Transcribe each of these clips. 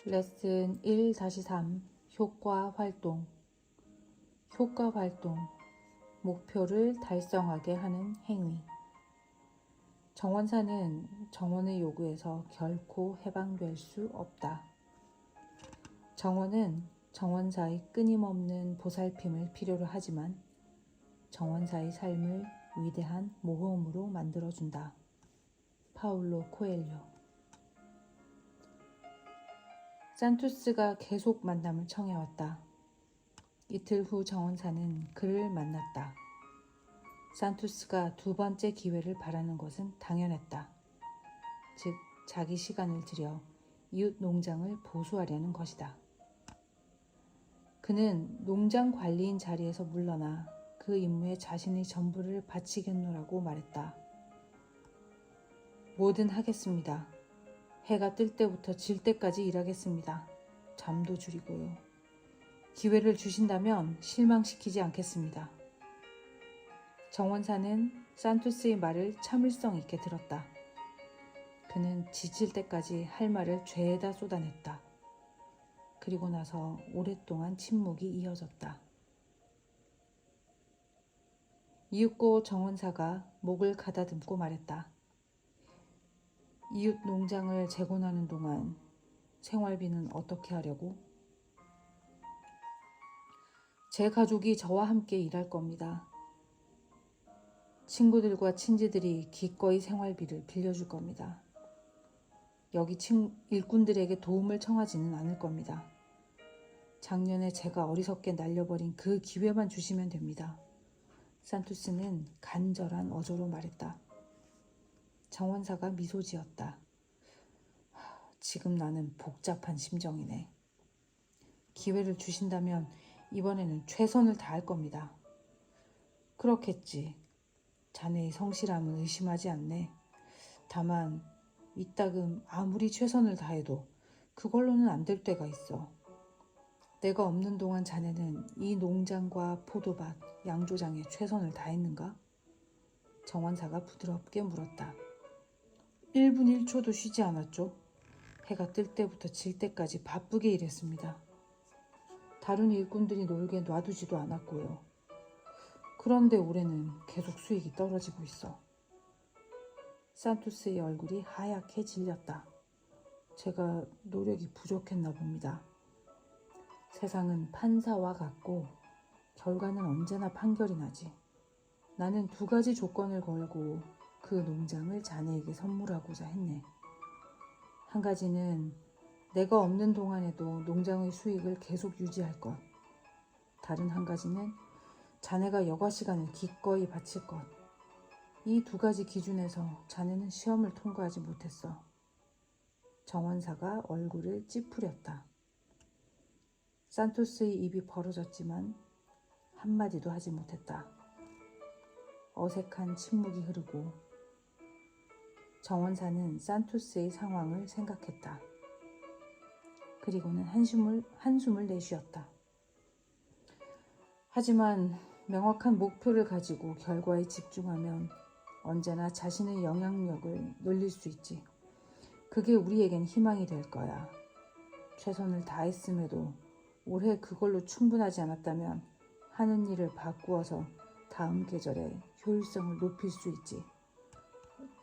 레슨 1-3 효과 활동. 효과 활동. 목표를 달성하게 하는 행위. 정원사는 정원의 요구에서 결코 해방될 수 없다. 정원은 정원사의 끊임없는 보살핌을 필요로 하지만 정원사의 삶을 위대한 모험으로 만들어준다. 파울로 코엘료. 산투스가 계속 만남을 청해왔다. 이틀 후 정원사는 그를 만났다. 산투스가 두 번째 기회를 바라는 것은 당연했다. 즉, 자기 시간을 들여 이웃 농장을 보수하려는 것이다. 그는 농장 관리인 자리에서 물러나 그 임무에 자신의 전부를 바치겠노라고 말했다. 뭐든 하겠습니다. 해가 뜰 때부터 질 때까지 일하겠습니다. 잠도 줄이고요. 기회를 주신다면 실망시키지 않겠습니다. 정원사는 산투스의 말을 참을성 있게 들었다. 그는 지칠 때까지 할 말을 죄에다 쏟아냈다. 그리고 나서 오랫동안 침묵이 이어졌다. 이윽고 정원사가 목을 가다듬고 말했다. 이웃 농장을 재건하는 동안 생활비는 어떻게 하려고? 제 가족이 저와 함께 일할 겁니다. 친구들과 친지들이 기꺼이 생활비를 빌려줄 겁니다. 여기 일꾼들에게 도움을 청하지는 않을 겁니다. 작년에 제가 어리석게 날려버린 그 기회만 주시면 됩니다. 산투스는 간절한 어조로 말했다. 정원사가 미소 지었다. 지금 나는 복잡한 심정이네. 기회를 주신다면 이번에는 최선을 다할 겁니다. 그렇겠지. 자네의 성실함은 의심하지 않네. 다만 이따금 아무리 최선을 다해도 그걸로는 안 될 때가 있어. 내가 없는 동안 자네는 이 농장과 포도밭, 양조장에 최선을 다했는가? 정원사가 부드럽게 물었다. 1분 1초도 쉬지 않았죠. 해가 뜰 때부터 질 때까지 바쁘게 일했습니다. 다른 일꾼들이 놀게 놔두지도 않았고요. 그런데 올해는 계속 수익이 떨어지고 있어. 산투스의 얼굴이 하얗게 질렸다. 제가 노력이 부족했나 봅니다. 세상은 판사와 같고 결과는 언제나 판결이 나지. 나는 2가지 조건을 걸고 그 농장을 자네에게 선물하고자 했네. 한 가지는 내가 없는 동안에도 농장의 수익을 계속 유지할 것. 다른 한 가지는 자네가 여가 시간을 기꺼이 바칠 것. 이 2가지 기준에서 자네는 시험을 통과하지 못했어. 정원사가 얼굴을 찌푸렸다. 산투스의 입이 벌어졌지만 한마디도 하지 못했다. 어색한 침묵이 흐르고 정원사는 산투스의 상황을 생각했다. 그리고는 한숨을 내쉬었다. 하지만 명확한 목표를 가지고 결과에 집중하면 언제나 자신의 영향력을 늘릴 수 있지. 그게 우리에겐 희망이 될 거야. 최선을 다했음에도 올해 그걸로 충분하지 않았다면 하는 일을 바꾸어서 다음 계절에 효율성을 높일 수 있지.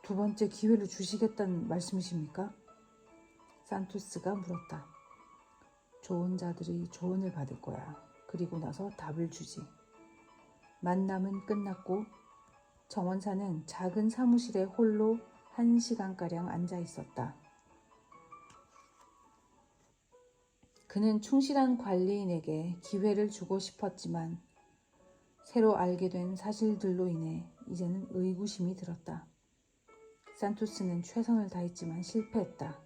2번째 기회를 주시겠다는 말씀이십니까? 산투스가 물었다. 좋은 자들의 조언을 받을 거야. 그리고 나서 답을 주지. 만남은 끝났고 정원사는 작은 사무실에 홀로 1시간가량 앉아 있었다. 그는 충실한 관리인에게 기회를 주고 싶었지만 새로 알게 된 사실들로 인해 이제는 의구심이 들었다. 산투스는 최선을 다했지만 실패했다.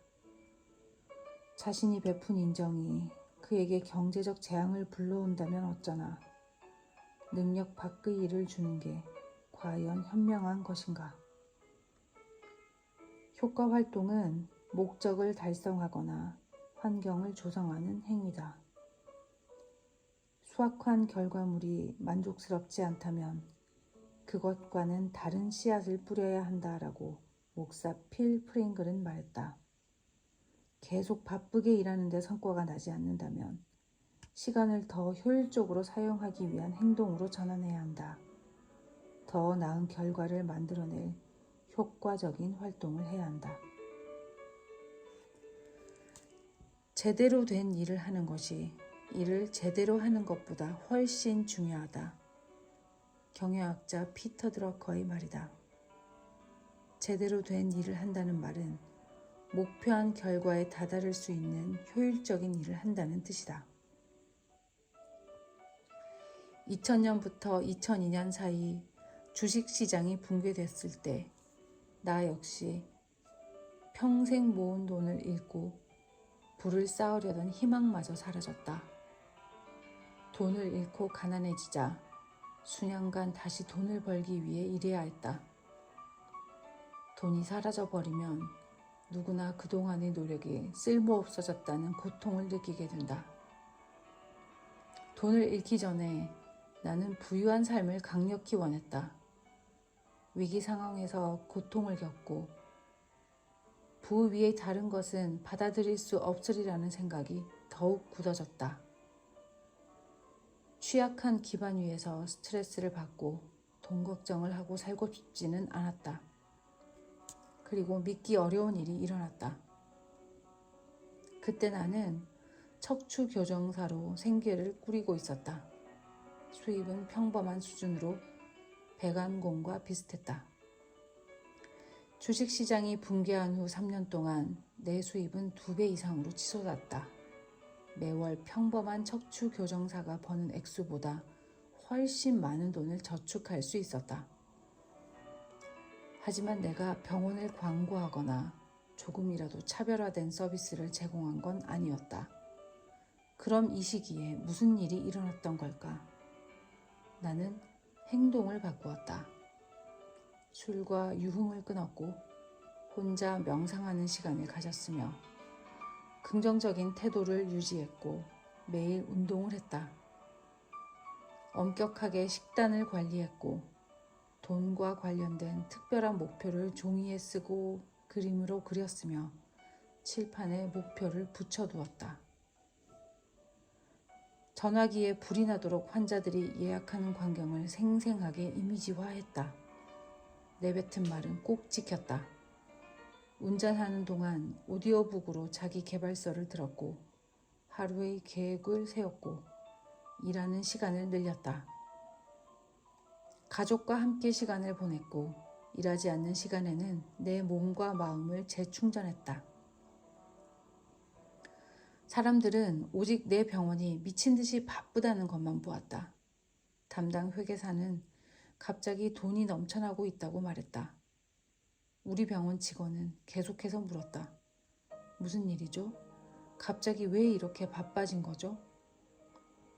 자신이 베푼 인정이 그에게 경제적 재앙을 불러온다면 어쩌나. 능력 밖의 일을 주는 게 과연 현명한 것인가? 효과 활동은 목적을 달성하거나 환경을 조성하는 행위다. 수확한 결과물이 만족스럽지 않다면 그것과는 다른 씨앗을 뿌려야 한다라고 목사 필 프랭글은 말했다. 계속 바쁘게 일하는데 성과가 나지 않는다면 시간을 더 효율적으로 사용하기 위한 행동으로 전환해야 한다. 더 나은 결과를 만들어낼 효과적인 활동을 해야 한다. 제대로 된 일을 하는 것이 일을 제대로 하는 것보다 훨씬 중요하다. 경영학자 피터 드러커의 말이다. 제대로 된 일을 한다는 말은 목표한 결과에 다다를 수 있는 효율적인 일을 한다는 뜻이다. 2000년부터 2002년 사이 주식시장이 붕괴됐을 때 나 역시 평생 모은 돈을 잃고 부를 쌓으려던 희망마저 사라졌다. 돈을 잃고 가난해지자 수년간 다시 돈을 벌기 위해 일해야 했다. 돈이 사라져버리면 누구나 그동안의 노력이 쓸모없어졌다는 고통을 느끼게 된다. 돈을 잃기 전에 나는 부유한 삶을 강력히 원했다. 위기 상황에서 고통을 겪고 부 위의 다른 것은 받아들일 수 없으리라는 생각이 더욱 굳어졌다. 취약한 기반 위에서 스트레스를 받고 돈 걱정을 하고 살고 싶지는 않았다. 그리고 믿기 어려운 일이 일어났다. 그때 나는 척추 교정사로 생계를 꾸리고 있었다. 수입은 평범한 수준으로 배관공과 비슷했다. 주식시장이 붕괴한 후 3년 동안 내 수입은 2배 이상으로 치솟았다. 매월 평범한 척추 교정사가 버는 액수보다 훨씬 많은 돈을 저축할 수 있었다. 하지만 내가 병원을 광고하거나 조금이라도 차별화된 서비스를 제공한 건 아니었다. 그럼 이 시기에 무슨 일이 일어났던 걸까? 나는 행동을 바꾸었다. 술과 유흥을 끊었고 혼자 명상하는 시간을 가졌으며 긍정적인 태도를 유지했고 매일 운동을 했다. 엄격하게 식단을 관리했고 돈과 관련된 특별한 목표를 종이에 쓰고 그림으로 그렸으며 칠판에 목표를 붙여두었다. 전화기에 불이 나도록 환자들이 예약하는 광경을 생생하게 이미지화했다. 내뱉은 말은 꼭 지켰다. 운전하는 동안 오디오북으로 자기 개발서를 들었고 하루의 계획을 세웠고 일하는 시간을 늘렸다. 가족과 함께 시간을 보냈고 일하지 않는 시간에는 내 몸과 마음을 재충전했다. 사람들은 오직 내 병원이 미친 듯이 바쁘다는 것만 보았다. 담당 회계사는 갑자기 돈이 넘쳐나고 있다고 말했다. 우리 병원 직원은 계속해서 물었다. 무슨 일이죠? 갑자기 왜 이렇게 바빠진 거죠?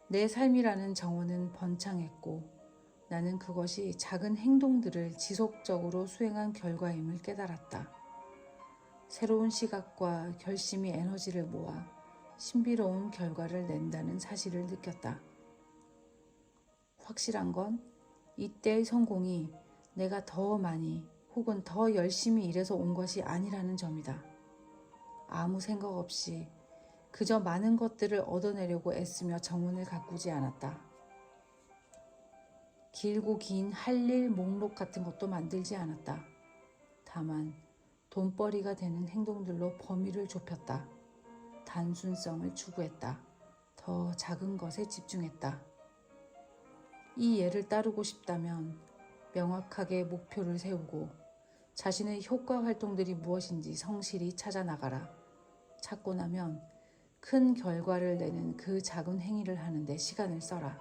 내 삶이라는 정원은 번창했고 나는 그것이 작은 행동들을 지속적으로 수행한 결과임을 깨달았다. 새로운 시각과 결심이 에너지를 모아 신비로운 결과를 낸다는 사실을 느꼈다. 확실한 건 이때의 성공이 내가 더 많이 혹은 더 열심히 일해서 온 것이 아니라는 점이다. 아무 생각 없이 그저 많은 것들을 얻어내려고 애쓰며 정원을 가꾸지 않았다. 길고 긴 할 일 목록 같은 것도 만들지 않았다. 다만 돈벌이가 되는 행동들로 범위를 좁혔다. 단순성을 추구했다. 더 작은 것에 집중했다. 이 예를 따르고 싶다면 명확하게 목표를 세우고 자신의 효과 활동들이 무엇인지 성실히 찾아 나가라. 찾고 나면 큰 결과를 내는 그 작은 행위를 하는데 시간을 써라.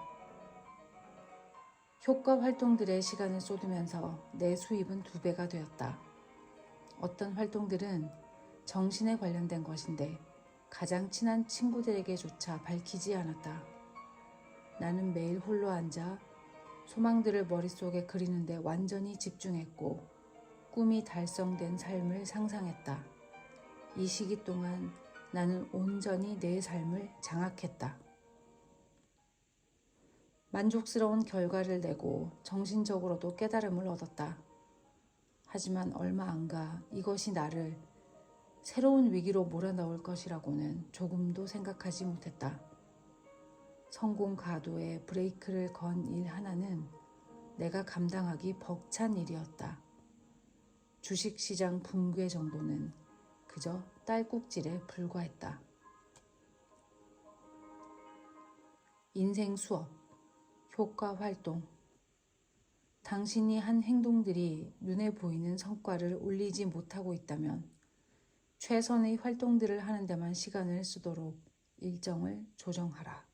효과 활동들에 시간을 쏟으면서 내 수입은 2배가 되었다. 어떤 활동들은 정신에 관련된 것인데 가장 친한 친구들에게조차 밝히지 않았다. 나는 매일 홀로 앉아 소망들을 머릿속에 그리는데 완전히 집중했고 꿈이 달성된 삶을 상상했다. 이 시기 동안 나는 온전히 내 삶을 장악했다. 만족스러운 결과를 내고 정신적으로도 깨달음을 얻었다. 하지만 얼마 안 가 이것이 나를 새로운 위기로 몰아넣을 것이라고는 조금도 생각하지 못했다. 성공 가도에 브레이크를 건 일 하나는 내가 감당하기 벅찬 일이었다. 주식시장 붕괴 정도는 그저 딸꾹질에 불과했다. 인생 수업, 효과 활동. 당신이 한 행동들이 눈에 보이는 성과를 올리지 못하고 있다면 최선의 활동들을 하는 데만 시간을 쓰도록 일정을 조정하라.